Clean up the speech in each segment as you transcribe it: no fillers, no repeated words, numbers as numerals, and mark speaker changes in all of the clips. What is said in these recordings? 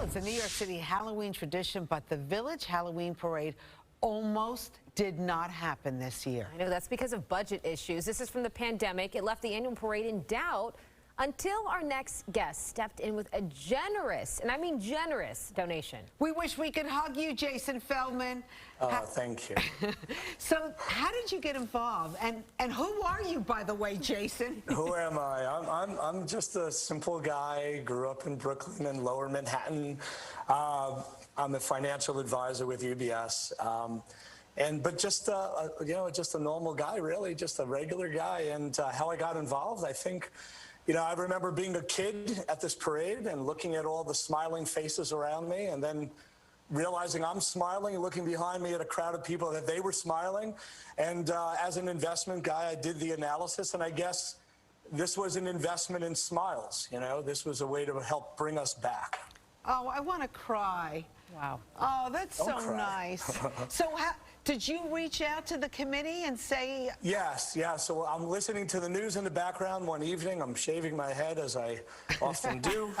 Speaker 1: It's a New York City Halloween tradition, but the Village Halloween Parade almost did not happen this year.
Speaker 2: I know that's because of budget issues. This is from the pandemic. It left the annual parade in doubt until our next guest stepped in with a generous, and I mean generous, donation.
Speaker 1: We wish we could hug you, Jason Feldman.
Speaker 3: Thank you.
Speaker 1: So how did you get involved? And who are you, by the way, Jason?
Speaker 3: Who am I? I'm just a simple guy. Grew up in Brooklyn and Lower Manhattan. I'm a financial advisor with UBS. But just just a normal guy, really, just a regular guy. And how I got involved, I think, I remember being a kid at this parade and looking at all the smiling faces around me, and then realizing I'm smiling, looking behind me at a crowd of people that they were smiling. And as an investment guy, I did the analysis, and I guess this was an investment in smiles. This was a way to help bring us back.
Speaker 1: Oh, I want to cry.
Speaker 2: Wow.
Speaker 1: Oh, that's
Speaker 3: Don't
Speaker 1: so
Speaker 3: cry.
Speaker 1: nice. So did you reach out to the committee and say?
Speaker 3: Yes. So I'm listening to the news in the background one evening. I'm shaving my head, as I often do.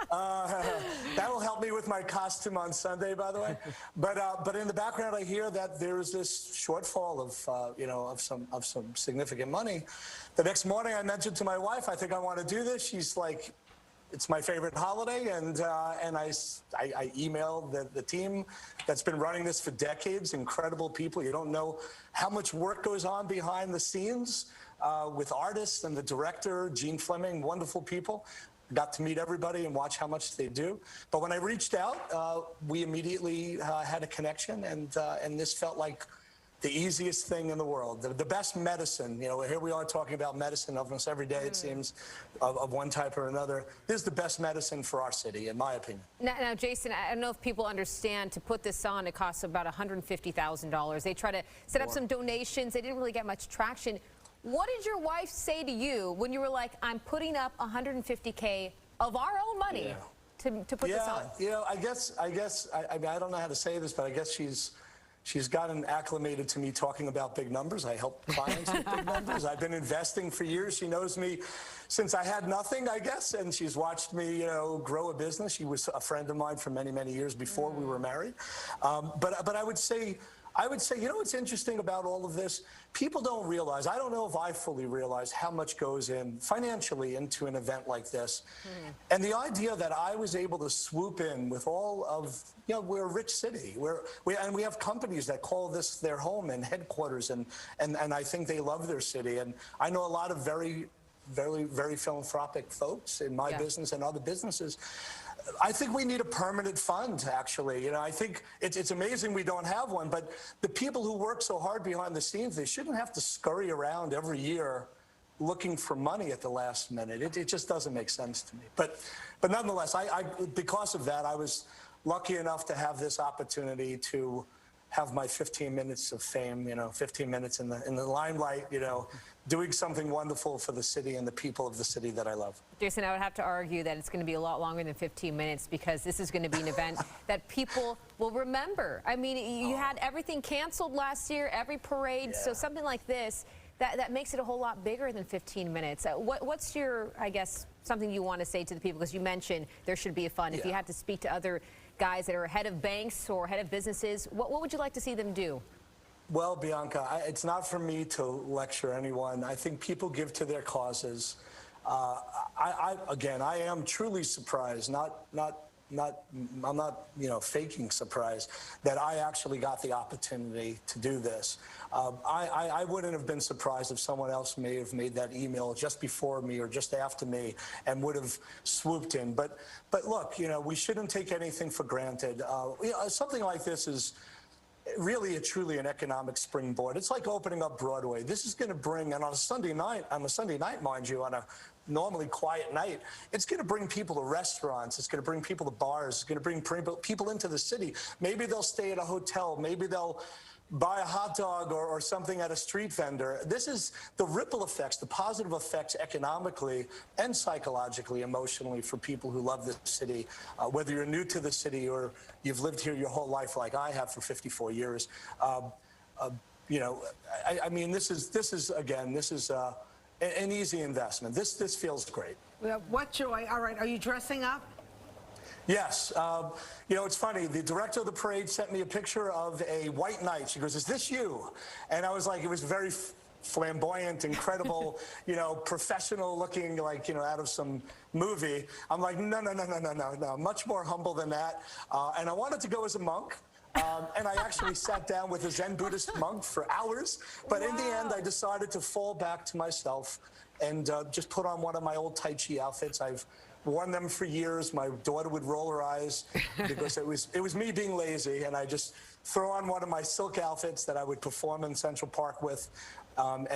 Speaker 3: That'll help me with my costume on Sunday, by the way. But in the background, I hear that there is this shortfall of some significant money. The next morning, I mentioned to my wife, I think I want to do this. She's like, it's my favorite holiday, and I emailed the team that's been running this for decades, incredible people. You don't know how much work goes on behind the scenes with artists and the director, Gene Fleming, wonderful people. Got to meet everybody and watch how much they do. But when I reached out, we immediately had a connection, and this felt like the easiest thing in the world, the best medicine. Here we are talking about medicine almost every day, it seems, of one type or another. This is the best medicine for our city, in my opinion.
Speaker 2: Now, Jason, I don't know if people understand, to put this on, it costs about $150,000. They try to set up some donations. They didn't really get much traction. What did your wife say to you when you were like, I'm putting up $150K of our own money to put this on?
Speaker 3: I guess, I mean, I don't know how to say this, but I guess she's gotten acclimated to me talking about big numbers. I help clients with big numbers. I've been investing for years. She knows me since I had nothing, I guess, and she's watched me, grow a business. She was a friend of mine for many, many years before we were married. But I would say, what's interesting about all of this? People don't realize, I don't know if I fully realize how much goes in financially into an event like this. And the idea that I was able to swoop in with all of, we're a rich city. We have companies that call this their home and headquarters, and I think they love their city. And I know a lot of very, very, very philanthropic folks in my business and other businesses. I think we need a permanent fund, actually. I think it's amazing we don't have one, but the people who work so hard behind the scenes, they shouldn't have to scurry around every year looking for money at the last minute. It just doesn't make sense to me. But nonetheless, because of that, I was lucky enough to have this opportunity to have my 15 minutes of fame, 15 minutes in the limelight, doing something wonderful for the city and the people of the city that I love.
Speaker 2: Jason, I would have to argue that it's going to be a lot longer than 15 minutes, because this is going to be an event that people will remember. I mean, you had everything canceled last year, every parade, so something like this, that makes it a whole lot bigger than 15 minutes. What's your, I guess, something you want to say to the people? Because you mentioned there should be a fund. If you had to speak to other guys that are head of banks or head of businesses, what would you like to see them do?
Speaker 3: Well, Bianca, it's not for me to lecture anyone. I think people give to their causes. Again, I am truly surprised, I'm not, faking surprise that I actually got the opportunity to do this. I wouldn't have been surprised if someone else may have made that email just before me or just after me and would have swooped in. But look, we shouldn't take anything for granted. Something like this is really truly an economic springboard. It's like opening up Broadway. This is going to bring, and on a Sunday night, mind you, on a normally quiet night, it's going to bring people to restaurants. It's going to bring people to bars. It's going to bring people into the city. Maybe they'll stay at a hotel. Maybe they'll buy a hot dog or something at a street vendor. This is the ripple effects, the positive effects economically and psychologically, emotionally for people who love this city, whether you're new to the city or you've lived here your whole life like I have for 54 years. I mean, this is an easy investment. This feels great.
Speaker 1: What joy. All right, are you dressing up?
Speaker 3: Yes. You know, it's funny. The director of the parade sent me a picture of a white knight. She goes, "Is this you?" And I was like, it was very flamboyant, incredible, you know, professional looking, like, you know, out of some movie. I'm like, no, much more humble than that. And I wanted to go as a monk. And I actually sat down with a Zen Buddhist monk for hours. But in the end, I decided to fall back to myself and just put on one of my old Tai Chi outfits. I've worn them for years. My daughter would roll her eyes because it was me being lazy. And I just throw on one of my silk outfits that I would perform in Central Park with. And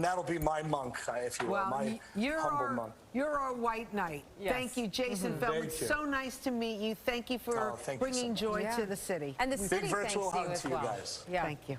Speaker 3: that'll be my monk, if you will, my humble monk.
Speaker 1: You're our white knight.
Speaker 2: Yes.
Speaker 1: Thank you, Jason Feldman.
Speaker 3: Thank you.
Speaker 1: So nice to meet you. Thank you for
Speaker 3: Thank you so
Speaker 1: bringing
Speaker 3: much.
Speaker 1: joy to the city.
Speaker 2: And the city
Speaker 3: Big virtual
Speaker 2: thanks you
Speaker 3: hug
Speaker 2: as
Speaker 3: to you
Speaker 2: well.
Speaker 3: guys.
Speaker 2: Yeah.
Speaker 1: Thank you.